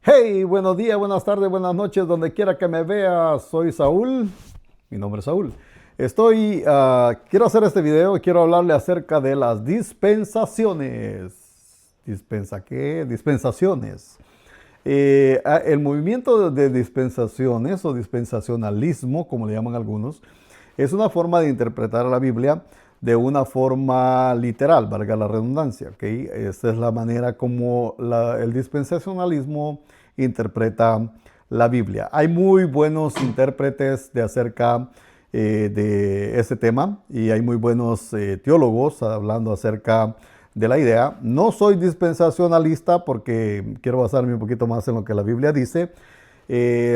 Hey, buenos días, buenas tardes, buenas noches, donde quiera que me vea. Soy Saúl, mi nombre es Saúl. Quiero hacer este video y quiero hablarle acerca de las dispensaciones. ¿Dispensa qué? Dispensaciones. El movimiento de dispensaciones o dispensacionalismo, como le llaman algunos, es una forma de interpretar la Biblia de una forma literal, valga la redundancia. ¿Ok? Esta es la manera como el dispensacionalismo interpreta la Biblia. Hay muy buenos intérpretes de este tema y hay muy buenos teólogos hablando acerca de la idea. No soy dispensacionalista porque quiero basarme un poquito más en lo que la Biblia dice.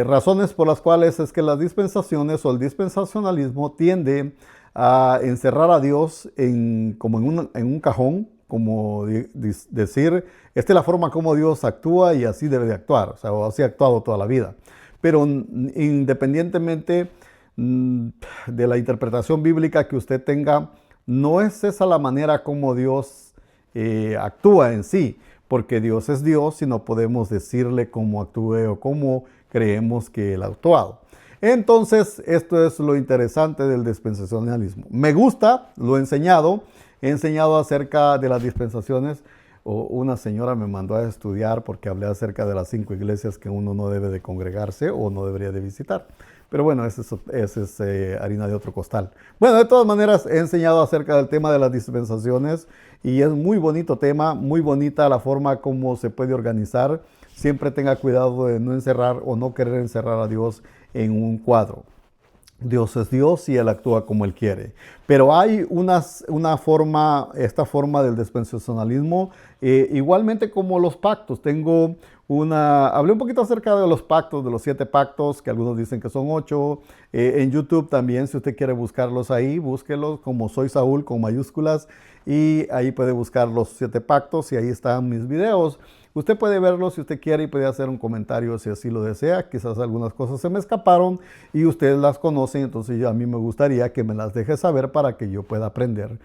Razones por las cuales es que las dispensaciones o el dispensacionalismo tiende a encerrar a Dios como en un cajón, como decir, esta es la forma como Dios actúa y así debe de actuar, o sea, o así ha actuado toda la vida. Pero independientemente de la interpretación bíblica que usted tenga, no es esa la manera como Dios actúa en sí, porque Dios es Dios y no podemos decirle cómo actúe o cómo creemos que Él ha actuado. Entonces, esto es lo interesante del dispensacionalismo. Me gusta, lo he enseñado acerca de las dispensaciones. Una señora me mandó a estudiar porque hablé acerca de las 5 iglesias que uno no debe de congregarse o no debería de visitar. Pero bueno, esa es harina de otro costal. Bueno, de todas maneras, he enseñado acerca del tema de las dispensaciones y es muy bonito tema, muy bonita la forma como se puede organizar. Siempre tenga cuidado de no encerrar o no querer encerrar a Dios en un cuadro. Dios es Dios y Él actúa como Él quiere. Pero hay esta forma del dispensacionalismo, igualmente como los pactos. Hablé un poquito acerca de los pactos, de los 7 pactos, que algunos dicen que son 8. En YouTube también, si usted quiere buscarlos ahí, búsquelos como Soy Saúl con mayúsculas y ahí puede buscar los 7 pactos y ahí están mis videos. Usted puede verlo si usted quiere y puede hacer un comentario si así lo desea. Quizás algunas cosas se me escaparon y ustedes las conocen, entonces a mí me gustaría que me las deje saber para que yo pueda aprender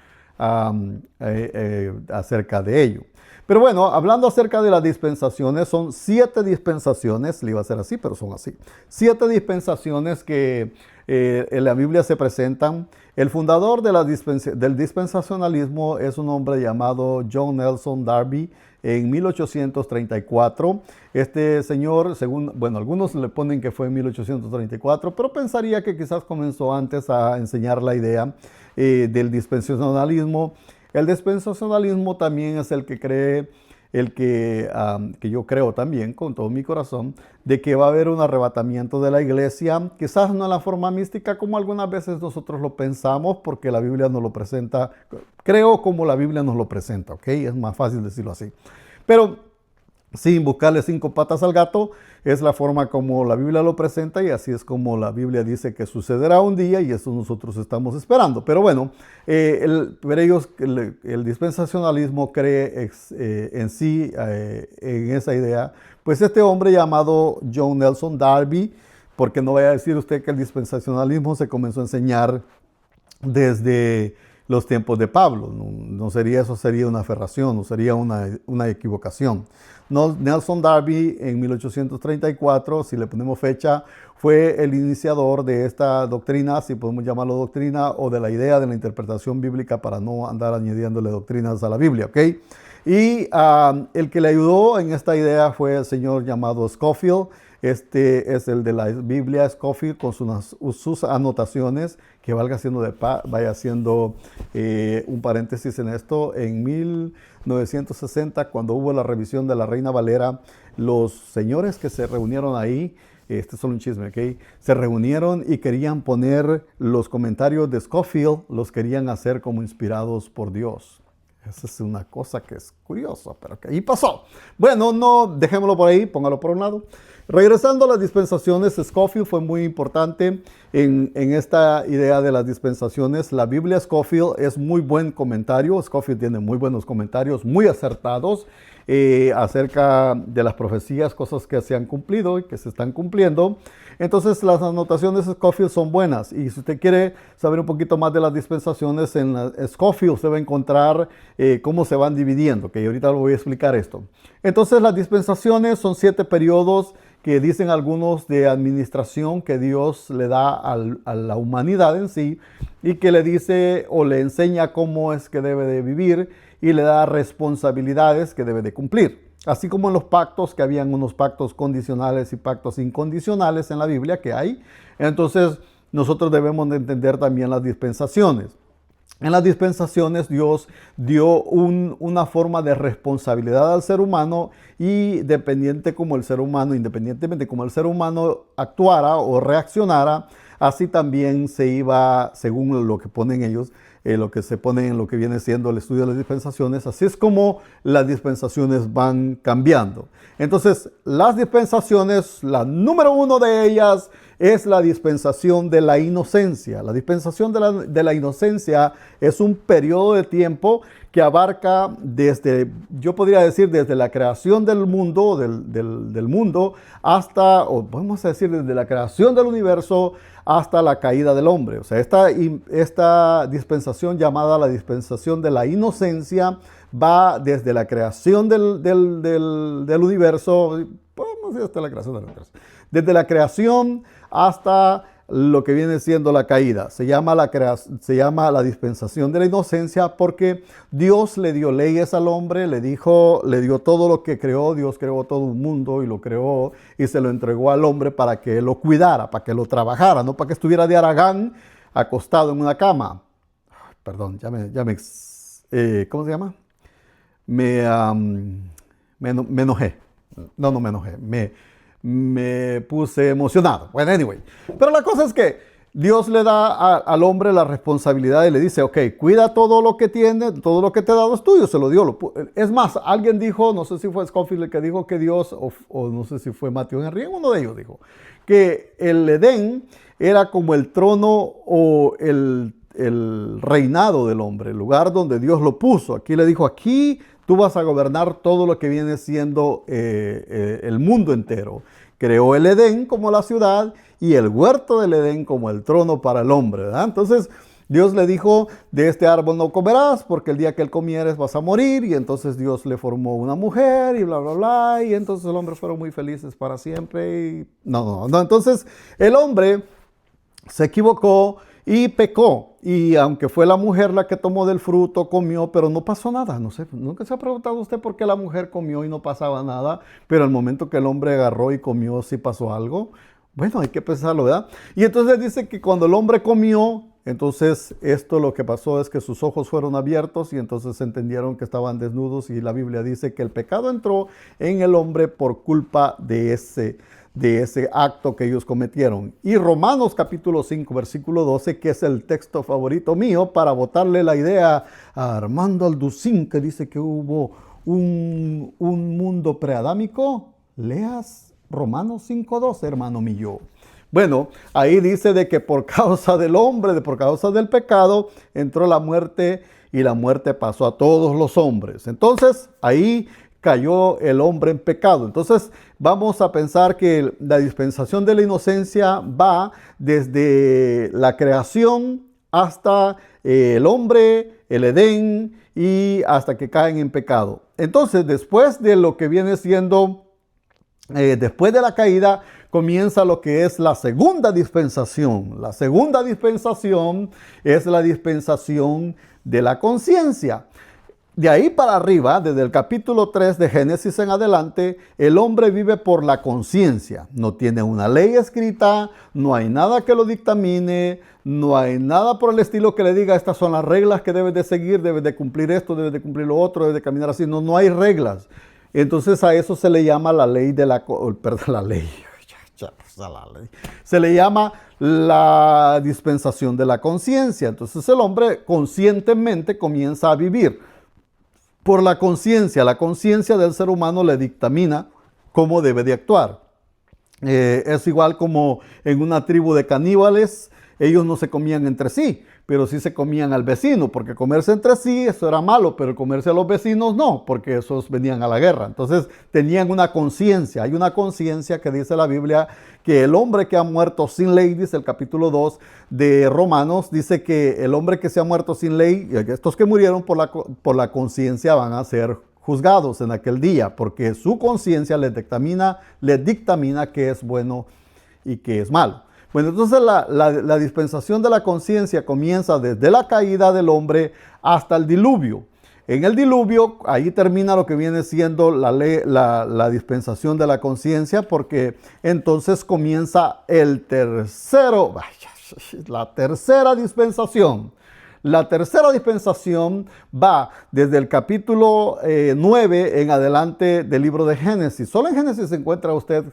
acerca de ello. Pero bueno, hablando acerca de las dispensaciones, son 7 dispensaciones, le iba a ser así, pero son así. 7 dispensaciones que en la Biblia se presentan. El fundador del dispensacionalismo es un hombre llamado John Nelson Darby en 1834. Este señor, algunos le ponen que fue en 1834, pero pensaría que quizás comenzó antes a enseñar la idea del dispensacionalismo. El dispensacionalismo también es el que cree, que yo creo también con todo mi corazón, de que va a haber un arrebatamiento de la iglesia, quizás no en la forma mística como algunas veces nosotros lo pensamos, porque la Biblia nos lo presenta, creo como la Biblia nos lo presenta, ¿ok? Es más fácil decirlo así. Pero sin buscarle 5 patas al gato, es la forma como la Biblia lo presenta y así es como la Biblia dice que sucederá un día y eso nosotros estamos esperando. Pero bueno, el dispensacionalismo cree en sí, en esa idea. Pues este hombre llamado John Nelson Darby, porque no vaya a decir usted que el dispensacionalismo se comenzó a enseñar desde los tiempos de Pablo. No sería eso, sería una aferración, no sería una equivocación. Nelson Darby en 1834, si le ponemos fecha, fue el iniciador de esta doctrina, si podemos llamarlo doctrina, o de la idea de la interpretación bíblica para no andar añadiéndole doctrinas a la Biblia, ¿ok? Y el que le ayudó en esta idea fue el señor llamado Scofield. Este es el de la Biblia, Scofield, con sus anotaciones, que vaya haciendo un paréntesis en esto. En 1960, cuando hubo la revisión de la Reina Valera, los señores que se reunieron ahí, este es solo un chisme, ¿ok? Se reunieron y querían poner los comentarios de Scofield, los querían hacer como inspirados por Dios. Esa es una cosa que es curiosa, pero que ahí pasó. Bueno, no, dejémoslo por ahí, póngalo por un lado. Regresando a las dispensaciones, Scofield fue muy importante en esta idea de las dispensaciones. La Biblia Scofield es muy buen comentario. Scofield tiene muy buenos comentarios, muy acertados acerca de las profecías, cosas que se han cumplido y que se están cumpliendo. Entonces las anotaciones de Scofield son buenas. Y si usted quiere saber un poquito más de las dispensaciones, en Scofield usted va a encontrar cómo se van dividiendo, que ahorita lo voy a explicar esto. Entonces las dispensaciones son 7 periodos que dicen algunos de administración que Dios le da a la humanidad en sí y que le dice o le enseña cómo es que debe de vivir y le da responsabilidades que debe de cumplir. Así como en los pactos, que habían unos pactos condicionales y pactos incondicionales en la Biblia que hay. Entonces nosotros debemos de entender también las dispensaciones. En las dispensaciones Dios dio una forma de responsabilidad al ser humano y independientemente como el ser humano actuara o reaccionara, así también se iba, según lo que ponen ellos, lo que se pone en lo que viene siendo el estudio de las dispensaciones, así es como las dispensaciones van cambiando. Entonces, las dispensaciones, la número 1 de ellas es la dispensación de la inocencia. La dispensación de la inocencia es un periodo de tiempo que abarca desde, yo podría decir, desde la creación del mundo, del mundo, hasta, o podemos decir, desde la creación del universo hasta la caída del hombre. O sea, esta dispensación llamada la dispensación de la inocencia va desde la creación del universo, podemos decir hasta la creación del universo, desde la creación hasta lo que viene siendo la caída. Se llama la dispensación de la inocencia porque Dios le dio leyes al hombre, le dio todo lo que creó. Dios creó todo un mundo y lo creó y se lo entregó al hombre para que lo cuidara, para que lo trabajara, no para que estuviera de haragán acostado en una cama. Perdón, ¿cómo se llama? Me enojé. No me enojé. Me puse emocionado. Bueno, anyway. Pero la cosa es que Dios le da al hombre la responsabilidad y le dice, ok, cuida todo lo que tiene, todo lo que te ha dado es tuyo, se lo dio. Es más, alguien dijo, no sé si fue Scofield el que dijo que Dios, o no sé si fue Matthew Henry, uno de ellos dijo, que el Edén era como el trono o el reinado del hombre, el lugar donde Dios lo puso. Aquí le dijo, aquí tú vas a gobernar todo lo que viene siendo el mundo entero. Creó el Edén como la ciudad y el huerto del Edén como el trono para el hombre, ¿verdad? Entonces Dios le dijo, de este árbol no comerás porque el día que él comieres vas a morir. Y entonces Dios le formó una mujer y bla, bla, bla. Y entonces los hombres fueron muy felices para siempre. Y no. Entonces el hombre se equivocó y pecó. Y aunque fue la mujer la que tomó del fruto, comió, pero no pasó nada. No sé, nunca se ha preguntado usted por qué la mujer comió y no pasaba nada, pero al momento que el hombre agarró y comió, sí pasó algo. Bueno, hay que pensarlo, ¿verdad? Y entonces dice que cuando el hombre comió, entonces esto lo que pasó es que sus ojos fueron abiertos y entonces entendieron que estaban desnudos, y la Biblia dice que el pecado entró en el hombre por culpa de ese acto que ellos cometieron. Y Romanos capítulo 5, versículo 12, que es el texto favorito mío para botarle la idea a Armando Alducín, que dice que hubo un mundo preadámico. Leas Romanos 5:12, hermano mío. Bueno, ahí dice de que por causa del hombre, por causa del pecado, entró la muerte y la muerte pasó a todos los hombres. Entonces, ahí cayó el hombre en pecado. Entonces vamos a pensar que la dispensación de la inocencia va desde la creación hasta el hombre, el Edén, y hasta que caen en pecado. Entonces, después de lo que viene siendo, después de la caída, comienza lo que es la segunda dispensación. La segunda dispensación es la dispensación de la conciencia. De ahí para arriba, desde el capítulo 3 de Génesis en adelante, el hombre vive por la conciencia. No tiene una ley escrita, no hay nada que lo dictamine, no hay nada por el estilo que le diga estas son las reglas que debes de seguir, debes de cumplir esto, debes de cumplir lo otro, debes de caminar así. No hay reglas. Entonces a eso se le llama la ley de se le llama la dispensación de la conciencia. Entonces el hombre conscientemente comienza a vivir por la conciencia. La conciencia del ser humano le dictamina cómo debe de actuar. Es igual como en una tribu de caníbales, ellos no se comían entre sí, pero sí se comían al vecino, porque comerse entre sí, eso era malo, pero comerse a los vecinos no, porque esos venían a la guerra. Entonces tenían una conciencia, hay una conciencia que dice la Biblia que el hombre que ha muerto sin ley, dice el capítulo 2 de Romanos, dice que el hombre que se ha muerto sin ley, estos que murieron por la conciencia van a ser juzgados en aquel día, porque su conciencia les dictamina qué es bueno y qué es malo. Bueno, entonces la dispensación de la conciencia comienza desde la caída del hombre hasta el diluvio. En el diluvio, ahí termina lo que viene siendo la dispensación de la conciencia, porque entonces comienza la tercera dispensación. La tercera dispensación va desde el capítulo 9 en adelante del libro de Génesis. Solo en Génesis encuentra usted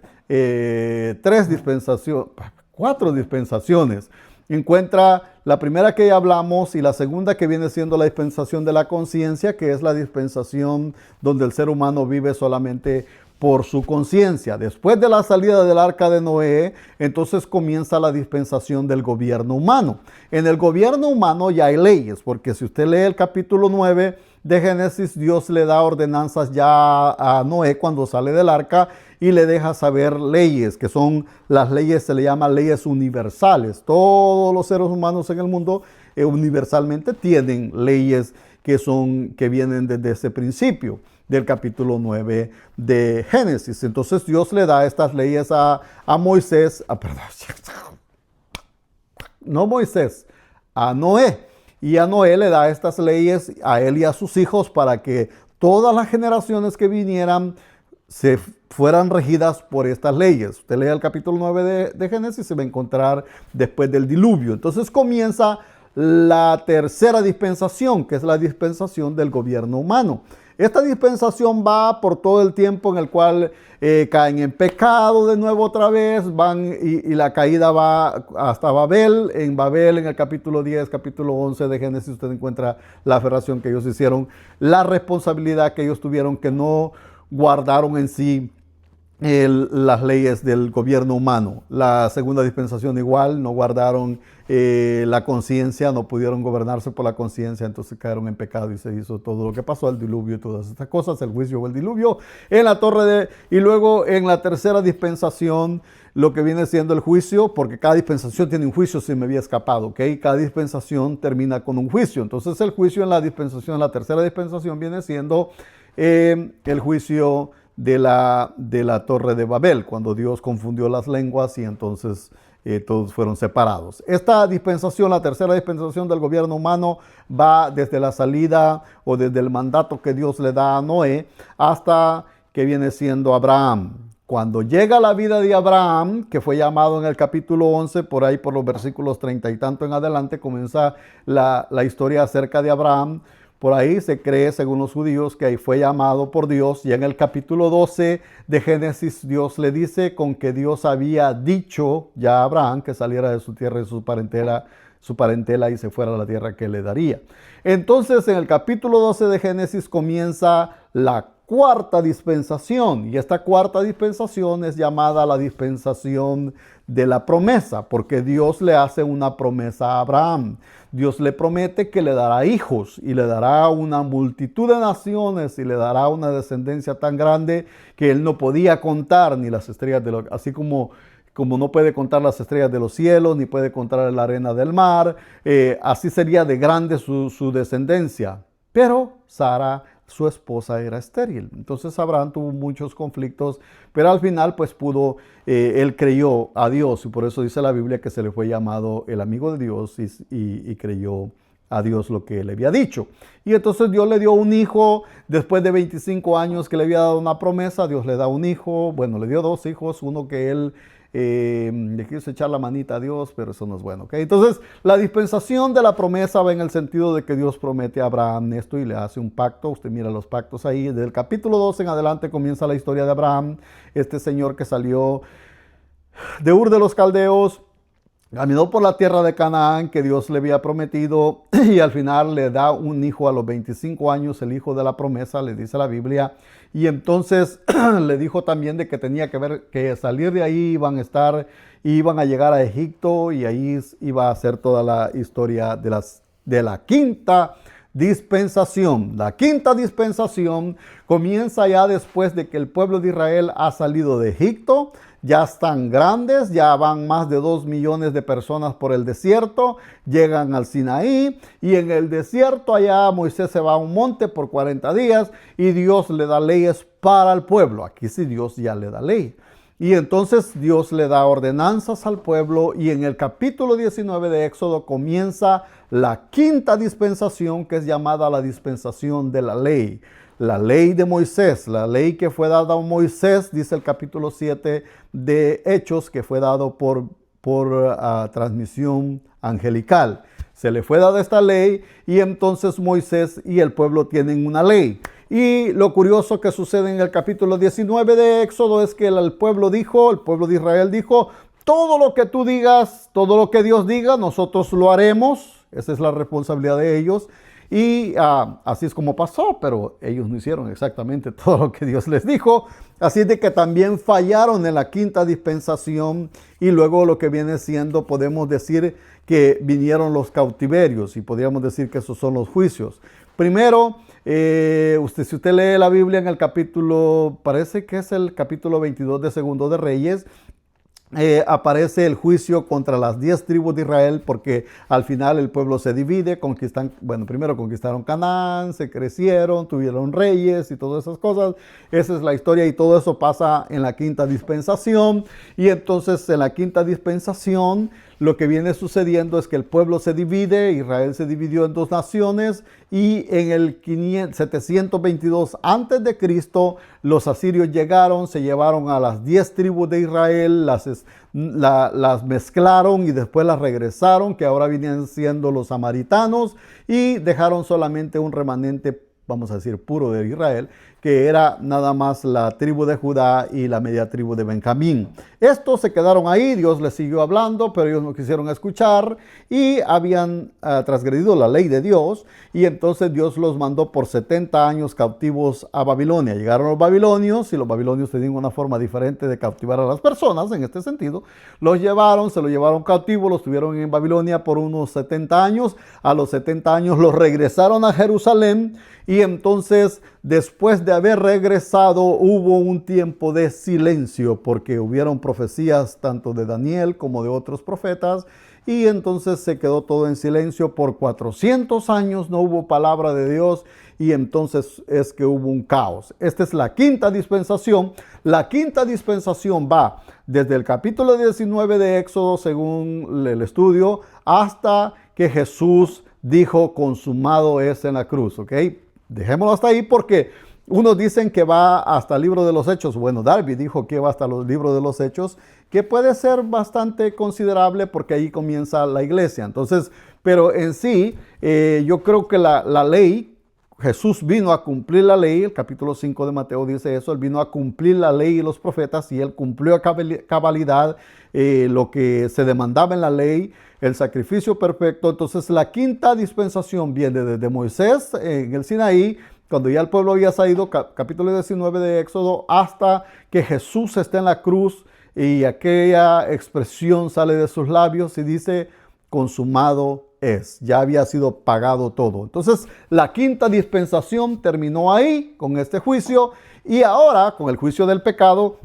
cuatro dispensaciones. Encuentra la primera que ya hablamos y la segunda que viene siendo la dispensación de la conciencia, que es la dispensación donde el ser humano vive solamente por su conciencia. Después de la salida del arca de Noé, entonces comienza la dispensación del gobierno humano. En el gobierno humano ya hay leyes, porque si usted lee el capítulo 9 de Génesis, Dios le da ordenanzas ya a Noé cuando sale del arca y le deja saber leyes, que son las leyes, se le llaman leyes universales. Todos los seres humanos en el mundo universalmente tienen leyes que vienen desde ese principio del capítulo 9 de Génesis. Entonces Dios le da estas leyes a Moisés, no Moisés, a Noé. Y a Noé le da estas leyes a él y a sus hijos para que todas las generaciones que vinieran se fueran regidas por estas leyes. Usted lee el capítulo 9 de Génesis y se va a encontrar después del diluvio. Entonces comienza la tercera dispensación, que es la dispensación del gobierno humano. Esta dispensación va por todo el tiempo en el cual caen en pecado de nuevo otra vez, y la caída va hasta Babel. En Babel, en el capítulo 10, capítulo 11 de Génesis, usted encuentra la aferración que ellos hicieron, la responsabilidad que ellos tuvieron, que no guardaron en sí las leyes del gobierno humano. La segunda dispensación igual, no guardaron la conciencia, no pudieron gobernarse por la conciencia, entonces cayeron en pecado y se hizo todo lo que pasó, el diluvio y todas estas cosas, el juicio o el diluvio en la y luego en la tercera dispensación lo que viene siendo el juicio, porque cada dispensación tiene un juicio, si me había escapado, ¿ok? Cada dispensación termina con un juicio. Entonces el juicio en la tercera dispensación viene siendo el juicio de la torre de Babel, cuando Dios confundió las lenguas y entonces todos fueron separados. Esta dispensación, la tercera dispensación del gobierno humano, va desde la salida o desde el mandato que Dios le da a Noé hasta que viene siendo Abraham. Cuando llega la vida de Abraham, que fue llamado en el capítulo 11, por ahí por los versículos 30 y tanto en adelante, comienza la historia acerca de Abraham. Por ahí se cree, según los judíos, que ahí fue llamado por Dios. Y en el capítulo 12 de Génesis, Dios le dice con que Dios había dicho ya a Abraham que saliera de su tierra y su parentela y se fuera a la tierra que le daría. Entonces, en el capítulo 12 de Génesis comienza la cuarta dispensación. Y esta cuarta dispensación es llamada la dispensación de la promesa, porque Dios le hace una promesa a Abraham. Dios le promete que le dará hijos y le dará una multitud de naciones y le dará una descendencia tan grande que él no podía contar ni las estrellas así como no puede contar las estrellas de los cielos, ni puede contar la arena del mar. Así sería de grande su descendencia. Pero Sara, su esposa, era estéril. Entonces Abraham tuvo muchos conflictos, pero al final pues él creyó a Dios, y por eso dice la Biblia que se le fue llamado el amigo de Dios y creyó a Dios lo que le había dicho. Y entonces Dios le dio un hijo, después de 25 años que le había dado una promesa, Dios le da un hijo, bueno, le dio dos hijos, uno que él le quiso echar la manita a Dios, pero eso no es bueno, ¿ok? Entonces, la dispensación de la promesa va en el sentido de que Dios promete a Abraham esto y le hace un pacto. Usted mira los pactos ahí. Del capítulo 12 en adelante comienza la historia de Abraham, este señor que salió de Ur de los Caldeos, Caminó por la tierra de Canaán que Dios le había prometido y al final le da un hijo a los 25 años, el hijo de la promesa, le dice la Biblia. Y entonces le dijo también de que tenía que salir de ahí, iban a llegar a Egipto y ahí iba a ser toda la historia de la quinta dispensación. La quinta dispensación comienza ya después de que el pueblo de Israel ha salido de Egipto. Ya están grandes, ya van más de 2 millones de personas por el desierto, llegan al Sinaí y en el desierto allá Moisés se va a un monte por 40 días y Dios le da leyes para el pueblo. Aquí sí Dios ya le da ley. Y entonces Dios le da ordenanzas al pueblo y en el capítulo 19 de Éxodo comienza la quinta dispensación, que es llamada la dispensación de la ley. La ley de Moisés, la ley que fue dada a Moisés, dice el capítulo 7 de Hechos, que fue dado por transmisión angelical. Se le fue dada esta ley y entonces Moisés y el pueblo tienen una ley. Y lo curioso que sucede en el capítulo 19 de Éxodo es que el pueblo de Israel dijo, todo lo que tú digas, todo lo que Dios diga, nosotros lo haremos. Esa es la responsabilidad de ellos. Y así es como pasó, pero ellos no hicieron exactamente todo lo que Dios les dijo. Así de que también fallaron en la quinta dispensación y luego lo que viene siendo, podemos decir que vinieron los cautiverios y podríamos decir que esos son los juicios. Primero, si usted lee la Biblia en el capítulo, parece que es el capítulo 22 de Segundo de Reyes, aparece el juicio contra las 10 tribus de Israel porque al final el pueblo se divide, primero conquistaron Canaán, se crecieron, tuvieron reyes y todas esas cosas. Esa es la historia y todo eso pasa en la quinta dispensación. Y entonces en la quinta dispensación lo que viene sucediendo es que el pueblo se divide, Israel se dividió en 2 naciones y en el 722 antes de Cristo los asirios llegaron, se llevaron a las 10 tribus de Israel, las mezclaron y después las regresaron, que ahora vienen siendo los samaritanos, y dejaron solamente un remanente, vamos a decir, puro de Israel, que era nada más la tribu de Judá y la media tribu de Benjamín. Estos se quedaron ahí, Dios les siguió hablando, pero ellos no quisieron escuchar y habían transgredido la ley de Dios, y entonces Dios los mandó por 70 años cautivos a Babilonia. Llegaron los babilonios, y los babilonios tenían una forma diferente de cautivar a las personas en este sentido. Se los llevaron cautivos, los tuvieron en Babilonia por unos 70 años. A los 70 años los regresaron a Jerusalén, y entonces después de haber regresado hubo un tiempo de silencio porque hubieron profecías tanto de Daniel como de otros profetas, y entonces se quedó todo en silencio por 400 años, no hubo palabra de Dios, y entonces es que hubo un caos. Esta es la quinta dispensación. La quinta dispensación va desde el capítulo 19 de Éxodo, según el estudio, hasta que Jesús dijo consumado es en la cruz, ¿ok? Dejémoslo hasta ahí porque unos dicen que va hasta el libro de los Hechos. Bueno, Darby dijo que va hasta los libros de los Hechos, que puede ser bastante considerable porque ahí comienza la iglesia. Entonces, pero en sí, yo creo que la ley, Jesús vino a cumplir la ley. El capítulo 5 de Mateo dice eso. Él vino a cumplir la ley y los profetas, y él cumplió a cabalidad lo que se demandaba en la ley, el sacrificio perfecto. Entonces la quinta dispensación viene desde Moisés en el Sinaí, cuando ya el pueblo había salido, capítulo 19 de Éxodo, hasta que Jesús está en la cruz y aquella expresión sale de sus labios y dice, consumado es. Ya había sido pagado todo. Entonces la quinta dispensación terminó ahí con este juicio, y ahora con el juicio del pecado,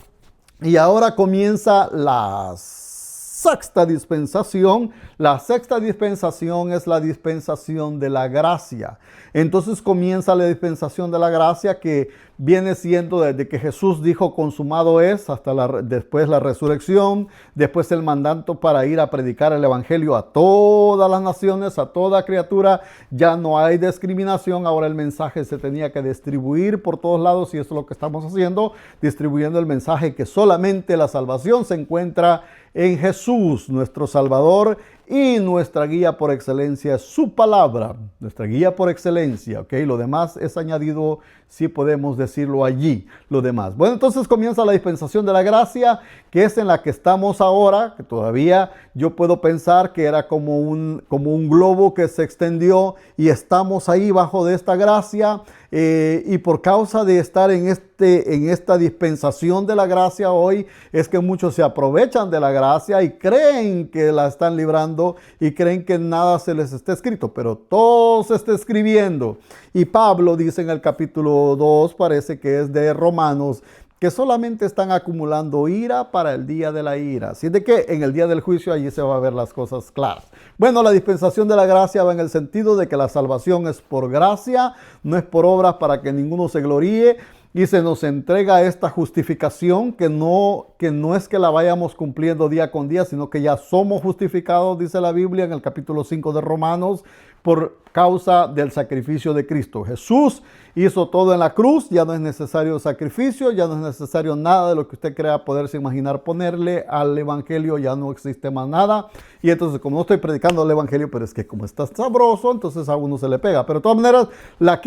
y ahora comienza la sexta dispensación. La sexta dispensación es la dispensación de la gracia. Entonces comienza la dispensación de la gracia, que viene siendo desde que Jesús dijo consumado es, hasta después la resurrección, después el mandato para ir a predicar el evangelio a todas las naciones, a toda criatura. Ya no hay discriminación, ahora el mensaje se tenía que distribuir por todos lados, y eso es lo que estamos haciendo, distribuyendo el mensaje que solamente la salvación se encuentra en Jesús, nuestro Salvador, y nuestra guía por excelencia es su palabra, nuestra guía por excelencia, ¿ok? Lo demás es añadido, si podemos decirlo allí, lo demás. Bueno, entonces comienza la dispensación de la gracia, que es en la que estamos ahora, que todavía yo puedo pensar que era como un globo que se extendió y estamos ahí bajo de esta gracia, y por causa de estar en esta dispensación de la gracia hoy, es que muchos se aprovechan de la gracia y creen que la están librando y creen que nada se les está escrito, pero todo se está escribiendo. Y Pablo dice en el capítulo 2, parece que es de Romanos, que solamente están acumulando ira para el día de la ira. Así de que en el día del juicio allí se va a ver las cosas claras. Bueno, la dispensación de la gracia va en el sentido de que la salvación es por gracia, no es por obras para que ninguno se gloríe. Y se nos entrega esta justificación que no es que la vayamos cumpliendo día con día, sino que ya somos justificados, dice la Biblia en el capítulo 5 de Romanos, por causa del sacrificio de Cristo. Jesús hizo todo en la cruz, ya no es necesario sacrificio, ya no es necesario nada de lo que usted crea poderse imaginar ponerle al evangelio, ya no existe más nada. Y entonces, como no estoy predicando el evangelio, pero es que como está sabroso, entonces a uno se le pega. Pero de todas maneras, la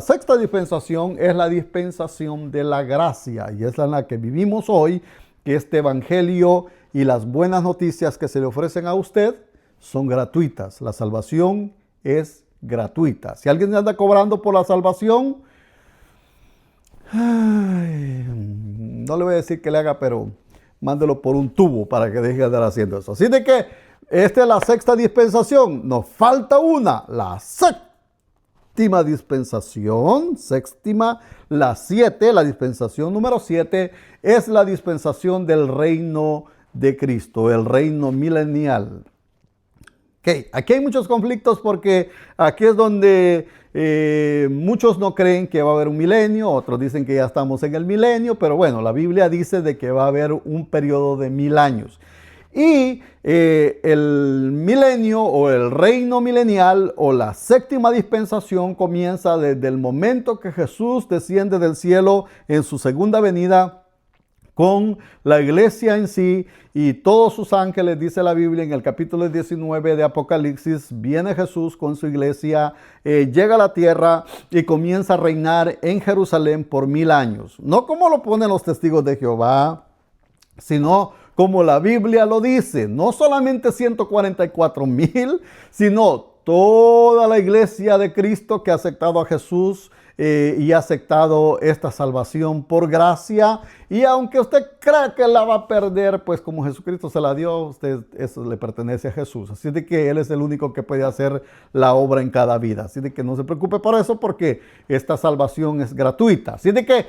sexta dispensación es la dispensación de la gracia, y es en la que vivimos hoy, que este evangelio y las buenas noticias que se le ofrecen a usted son gratuitas. La salvación es gratuita. Si alguien anda cobrando por la salvación, no le voy a decir que le haga, pero mándelo por un tubo para que deje de andar haciendo eso. Así de que esta es la sexta dispensación. Nos falta una, la séptima dispensación, la dispensación número 7 es la dispensación del reino de Cristo, el reino milenial. Okay. Aquí hay muchos conflictos porque aquí es donde muchos no creen que va a haber un milenio, otros dicen que ya estamos en el milenio, pero bueno, la Biblia dice de que va a haber un periodo de 1000 años. Y el milenio o el reino milenial o la séptima dispensación comienza desde el momento que Jesús desciende del cielo en su segunda venida con la iglesia en sí y todos sus ángeles, dice la Biblia en el capítulo 19 de Apocalipsis. Viene Jesús con su iglesia, llega a la tierra y comienza a reinar en Jerusalén por 1000 años. No como lo ponen los testigos de Jehová, sino como la Biblia lo dice. No solamente 144,000, sino toda la iglesia de Cristo que ha aceptado a Jesús y ha aceptado esta salvación por gracia. Y aunque usted crea que la va a perder, pues como Jesucristo se la dio, eso le pertenece a Jesús. Así de que Él es el único que puede hacer la obra en cada vida. Así de que no se preocupe por eso, porque esta salvación es gratuita. Así de que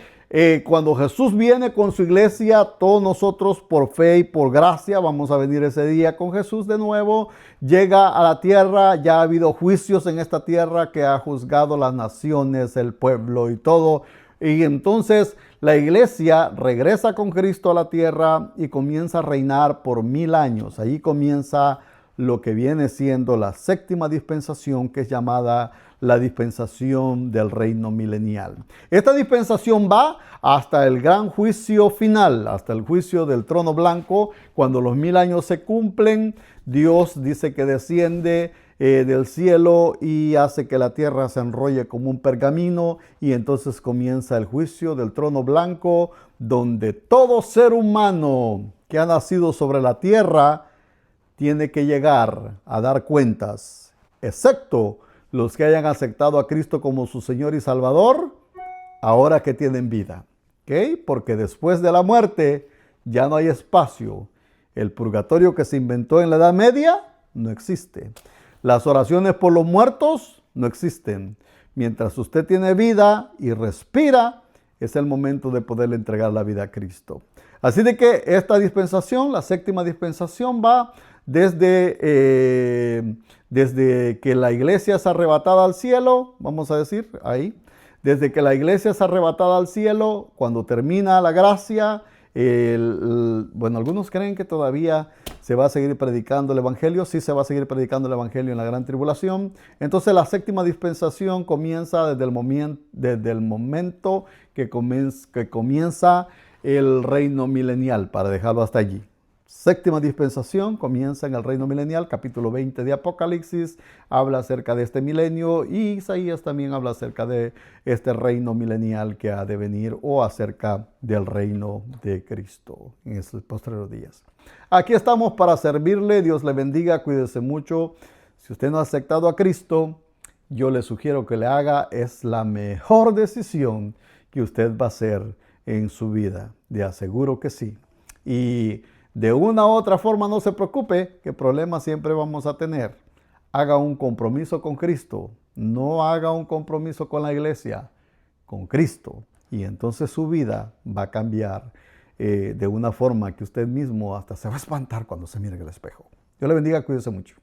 cuando Jesús viene con su iglesia, todos nosotros por fe y por gracia vamos a venir ese día con Jesús de nuevo. Llega a la tierra, ya ha habido juicios en esta tierra que ha juzgado las naciones, el pueblo y todo. Y entonces la iglesia regresa con Cristo a la tierra y comienza a reinar por 1000 años. Ahí comienza lo que viene siendo la séptima dispensación, que es llamada la dispensación del reino milenial. Esta dispensación va hasta el gran juicio final, hasta el juicio del trono blanco. Cuando los 1000 años se cumplen, Dios dice que desciende del cielo y hace que la tierra se enrolle como un pergamino, y entonces comienza el juicio del trono blanco, donde todo ser humano que ha nacido sobre la tierra tiene que llegar a dar cuentas, excepto los que hayan aceptado a Cristo como su Señor y Salvador, ahora que tienen vida. ¿Ok? Porque después de la muerte ya no hay espacio. El purgatorio que se inventó en la Edad Media no existe. Las oraciones por los muertos no existen. Mientras usted tiene vida y respira, es el momento de poderle entregar la vida a Cristo. Así de que esta dispensación, la séptima dispensación, va desde que la iglesia es arrebatada al cielo, vamos a decir ahí, desde que la iglesia es arrebatada al cielo, cuando termina la gracia. Bueno, algunos creen que todavía se va a seguir predicando el evangelio. Sí, se va a seguir predicando el evangelio en la gran tribulación. Entonces la séptima dispensación comienza desde el momento que comienza el reino milenial, para dejarlo hasta allí. séptima dispensación comienza en el reino milenial, capítulo 20 de Apocalipsis, habla acerca de este milenio y Isaías también habla acerca de este reino milenial que ha de venir o acerca del reino de Cristo en estos posteriores días. Aquí estamos para servirle, Dios le bendiga, cuídese mucho. Si usted no ha aceptado a Cristo, yo le sugiero que le haga, es la mejor decisión que usted va a hacer en su vida. Le aseguro que sí. Y de una u otra forma no se preocupe, que problemas siempre vamos a tener. Haga un compromiso con Cristo. No haga un compromiso con la iglesia, con Cristo. Y entonces su vida va a cambiar de una forma que usted mismo hasta se va a espantar cuando se mire en el espejo. Dios le bendiga, cuídese mucho.